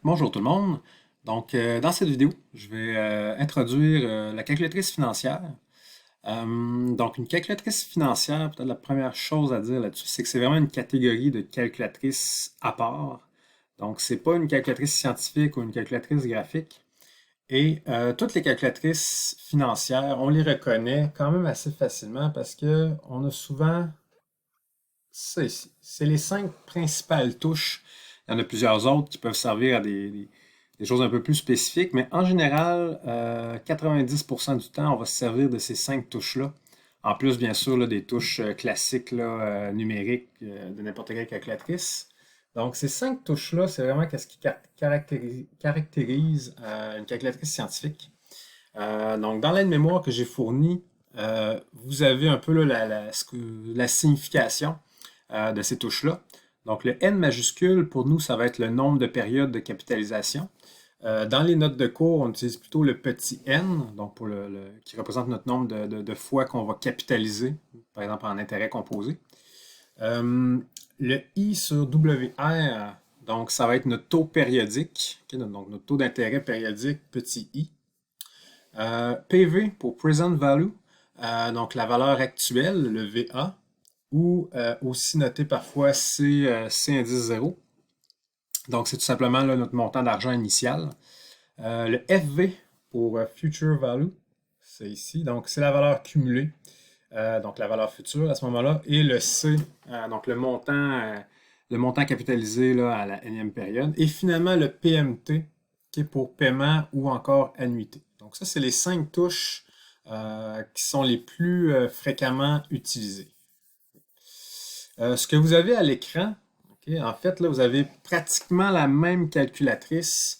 Bonjour tout le monde. Dans cette vidéo, je vais introduire la calculatrice financière. Une calculatrice financière, peut-être la première chose à dire là-dessus, c'est que c'est vraiment une catégorie de calculatrice à part. Donc, c'est pas une calculatrice scientifique ou une calculatrice graphique. Et toutes les calculatrices financières, on les reconnaît quand même assez facilement parce que on a souvent ça ici. C'est les 5 principales touches. Il y en a plusieurs autres qui peuvent servir à des choses un peu plus spécifiques, mais en général, 90% du temps, on va se servir de ces 5 touches-là. En plus, bien sûr, là, des touches classiques là, numériques de n'importe quelle calculatrice. Donc, ces 5 touches-là, c'est vraiment ce qui caractérise une calculatrice scientifique. Dans l'aide-mémoire que j'ai fournie, vous avez un peu là, la signification de ces touches-là. Donc, le N majuscule, pour nous, ça va être le nombre de périodes de capitalisation. Dans les notes de cours, on utilise plutôt le petit n, donc qui représente notre nombre de fois qu'on va capitaliser, par exemple en intérêt composé. Le I sur WR, donc ça va être notre taux périodique, donc notre taux d'intérêt périodique, petit i. PV pour Present Value, donc la valeur actuelle, le VA, ou aussi noté parfois C indice 0. Donc, c'est tout simplement là, notre montant d'argent initial. Le FV pour Future Value, c'est ici. Donc, c'est la valeur cumulée, donc la valeur future à ce moment-là. Et le C, donc le montant capitalisé là, à la énième période. Et finalement, le PMT, qui est pour paiement ou encore annuité. Donc, ça, c'est les 5 touches qui sont les plus fréquemment utilisées. Ce que vous avez à l'écran, en fait, là, vous avez pratiquement la même calculatrice.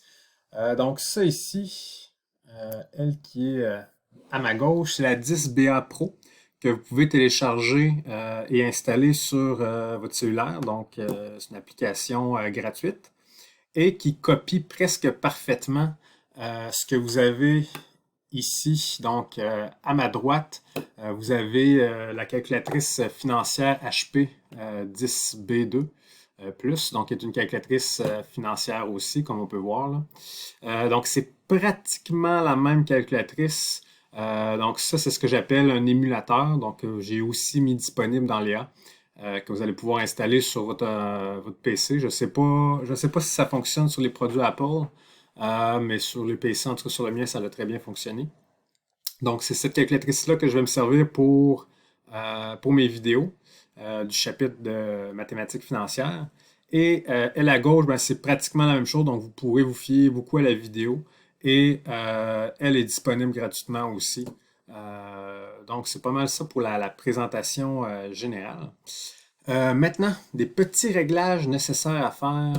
Donc, ça ici, elle qui est à ma gauche, c'est la 10BA Pro que vous pouvez télécharger et installer sur votre cellulaire. Donc, c'est une application gratuite et qui copie presque parfaitement ce que vous avez ici. Donc, à ma droite, vous avez la calculatrice financière HP 10B2 plus, donc qui est une calculatrice financière aussi, comme on peut voir là. Donc, c'est pratiquement la même calculatrice. Donc, ça, c'est ce que j'appelle un émulateur. Donc, j'ai aussi mis disponible dans l'IA que vous allez pouvoir installer sur votre PC. Je sais pas si ça fonctionne sur les produits Apple, mais sur le PC, en tout cas sur le mien, ça a très bien fonctionné. Donc, c'est cette calculatrice-là que je vais me servir pour mes vidéos du chapitre de mathématiques financières. Et elle à gauche, ben, c'est pratiquement la même chose, donc vous pourrez vous fier beaucoup à la vidéo. Et elle est disponible gratuitement aussi. Donc, c'est pas mal ça pour la présentation générale. Maintenant, des petits réglages nécessaires à faire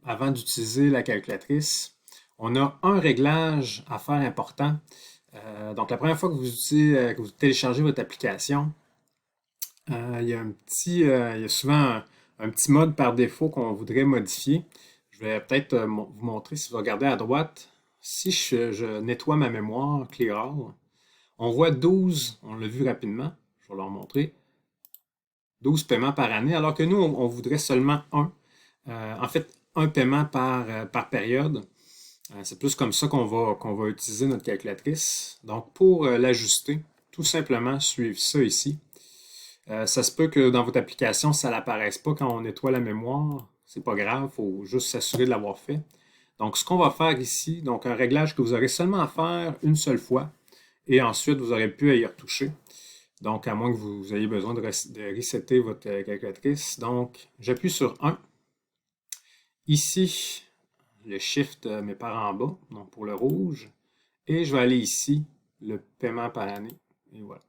avant d'utiliser la calculatrice. On a un réglage à faire important. Donc, la première fois que vous téléchargez votre application, il y a il y a souvent un petit mode par défaut qu'on voudrait modifier. Je vais peut-être vous montrer si vous regardez à droite. Si je nettoie ma mémoire, Clear All, on voit 12, on l'a vu rapidement, je vais leur montrer, 12 paiements par année, alors que nous, on voudrait seulement un. En fait, un paiement par période. C'est plus comme ça qu'on va utiliser notre calculatrice. Donc, pour l'ajuster, tout simplement suivre ça ici. Ça se peut que dans votre application, ça n'apparaisse pas quand on nettoie la mémoire. C'est pas grave, il faut juste s'assurer de l'avoir fait. Donc, ce qu'on va faire ici, donc un réglage que vous aurez seulement à faire une seule fois, et ensuite vous aurez pu à y retoucher. Donc, à moins que vous ayez besoin de resetter votre calculatrice. Donc, j'appuie sur 1. Ici, le Shift met par en bas, donc pour le rouge. Et je vais aller ici, le paiement par année. Et voilà.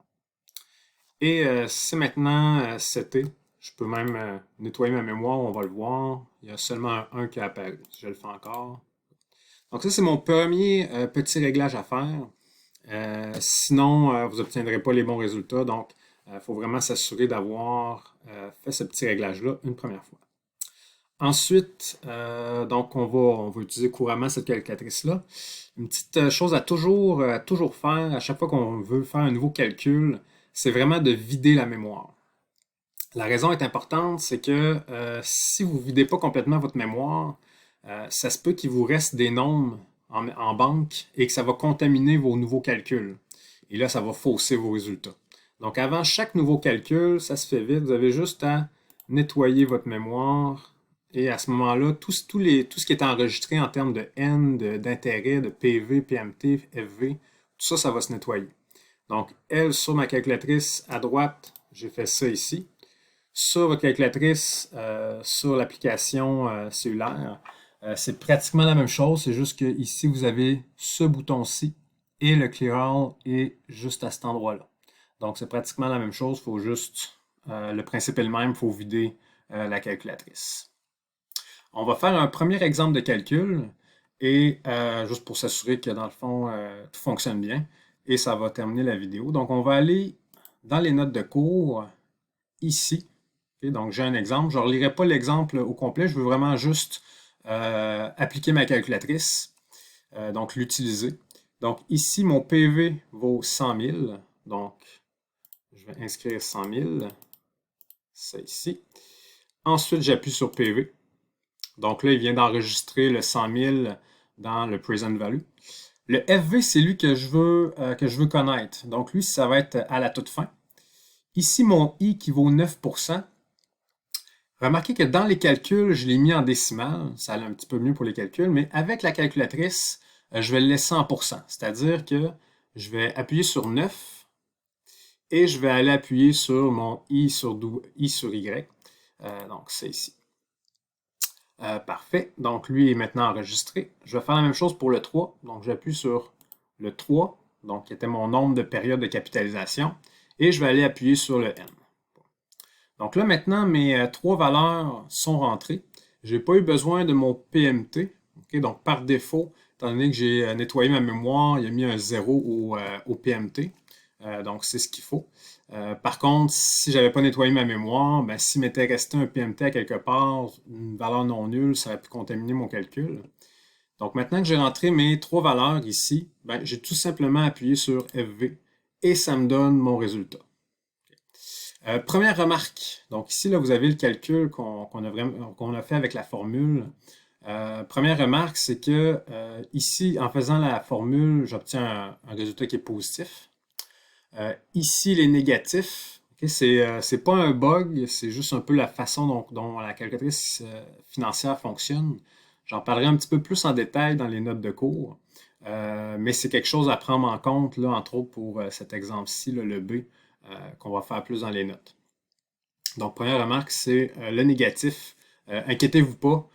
Et c'est maintenant seté. Je peux même nettoyer ma mémoire, on va le voir. Il y a seulement un 1 qui a apparu. Je le fais encore. Donc ça, c'est mon premier petit réglage à faire. Sinon, vous n'obtiendrez pas les bons résultats. Donc, il faut vraiment s'assurer d'avoir fait ce petit réglage-là une première fois. Ensuite, donc on va utiliser couramment cette calculatrice-là. Une petite chose à toujours faire à chaque fois qu'on veut faire un nouveau calcul, c'est vraiment de vider la mémoire. La raison est importante, c'est que si vous ne videz pas complètement votre mémoire, ça se peut qu'il vous reste des nombres en banque et que ça va contaminer vos nouveaux calculs. Et là, ça va fausser vos résultats. Donc, avant chaque nouveau calcul, ça se fait vite. Vous avez juste à nettoyer votre mémoire. Et à ce moment-là, tout ce qui est enregistré en termes de N, d'intérêt, de PV, PMT, FV, tout ça, ça va se nettoyer. Donc, L sur ma calculatrice à droite, j'ai fait ça ici. Sur votre calculatrice, sur l'application cellulaire, c'est pratiquement la même chose. C'est juste que ici, vous avez ce bouton-ci et le Clear All est juste à cet endroit-là. Donc, c'est pratiquement la même chose. Faut juste, le principe est le même, il faut vider la calculatrice. On va faire un premier exemple de calcul et juste pour s'assurer que dans le fond, tout fonctionne bien et ça va terminer la vidéo. Donc, on va aller dans les notes de cours ici. Okay, donc, j'ai un exemple. Je ne relirai pas l'exemple au complet. Je veux vraiment juste appliquer ma calculatrice, donc l'utiliser. Donc, ici, mon PV vaut 100 000. Donc, je vais inscrire 100 000. Ça ici. Ensuite, j'appuie sur PV. Donc là, il vient d'enregistrer le 100 000 dans le present value. Le FV, c'est lui que je veux connaître. Donc lui, ça va être à la toute fin. Ici, mon I qui vaut 9%. Remarquez que dans les calculs, je l'ai mis en décimale. Ça allait un petit peu mieux pour les calculs, mais avec la calculatrice, je vais le laisser en pourcent. C'est-à-dire que je vais appuyer sur 9 et je vais aller appuyer sur mon I sur Y. Donc c'est ici. Parfait. Donc, lui est maintenant enregistré. Je vais faire la même chose pour le 3. Donc, j'appuie sur le 3, donc qui était mon nombre de périodes de capitalisation, et je vais aller appuyer sur le N. Donc là, maintenant, mes trois valeurs sont rentrées. Je n'ai pas eu besoin de mon PMT. Okay? Donc, par défaut, étant donné que j'ai nettoyé ma mémoire, il a mis un 0 au PMT. Donc, c'est ce qu'il faut. Par contre, si je n'avais pas nettoyé ma mémoire, ben, s'il m'était resté un PMT à quelque part, une valeur non nulle, ça aurait pu contaminer mon calcul. Donc, maintenant que j'ai rentré mes trois valeurs ici, ben, j'ai tout simplement appuyé sur FV et ça me donne mon résultat. Première remarque. Donc, ici, là, vous avez le calcul qu'on a fait avec la formule. Première remarque, c'est que ici, en faisant la formule, j'obtiens un résultat qui est positif. Ici, les négatifs, okay, c'est pas un bug, c'est juste un peu la façon dont la calculatrice financière fonctionne. J'en parlerai un petit peu plus en détail dans les notes de cours, mais c'est quelque chose à prendre en compte, là, entre autres pour cet exemple-ci, le B, qu'on va faire plus dans les notes. Donc, première remarque, c'est le négatif. Inquiétez-vous pas,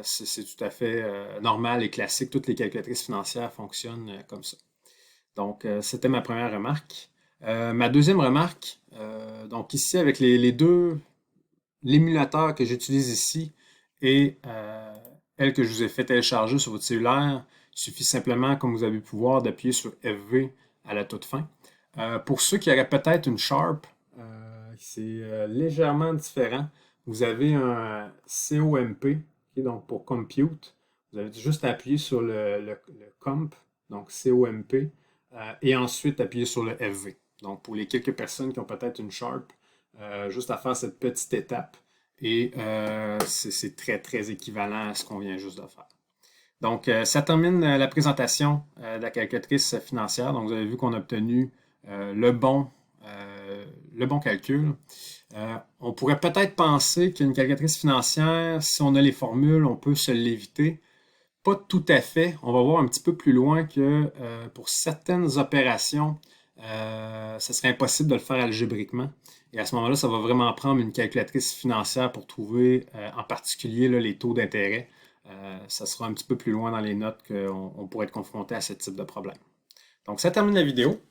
c'est tout à fait normal et classique. Toutes les calculatrices financières fonctionnent comme ça. Donc, c'était ma première remarque. Ma deuxième remarque, donc ici, avec l'émulateur que j'utilise ici et elle que je vous ai fait télécharger sur votre cellulaire, il suffit simplement, comme vous avez pu voir, d'appuyer sur FV à la toute fin. Pour ceux qui auraient peut-être une Sharp, c'est légèrement différent. Vous avez un COMP, donc pour Compute. Vous avez juste à appuyer sur le Comp, donc COMP, et ensuite appuyer sur le FV. Donc pour les quelques personnes qui ont peut-être une Sharp, juste à faire cette petite étape et c'est très très équivalent à ce qu'on vient juste de faire. Donc ça termine la présentation de la calculatrice financière. Donc vous avez vu qu'on a obtenu le bon calcul. On pourrait peut-être penser qu'une calculatrice financière, si on a les formules, on peut se l'éviter. Pas tout à fait. On va voir un petit peu plus loin que pour certaines opérations, ça serait impossible de le faire algébriquement. Et à ce moment-là, ça va vraiment prendre une calculatrice financière pour trouver en particulier là, les taux d'intérêt. Ça sera un petit peu plus loin dans les notes qu'on pourrait être confronté à ce type de problème. Donc, ça termine la vidéo.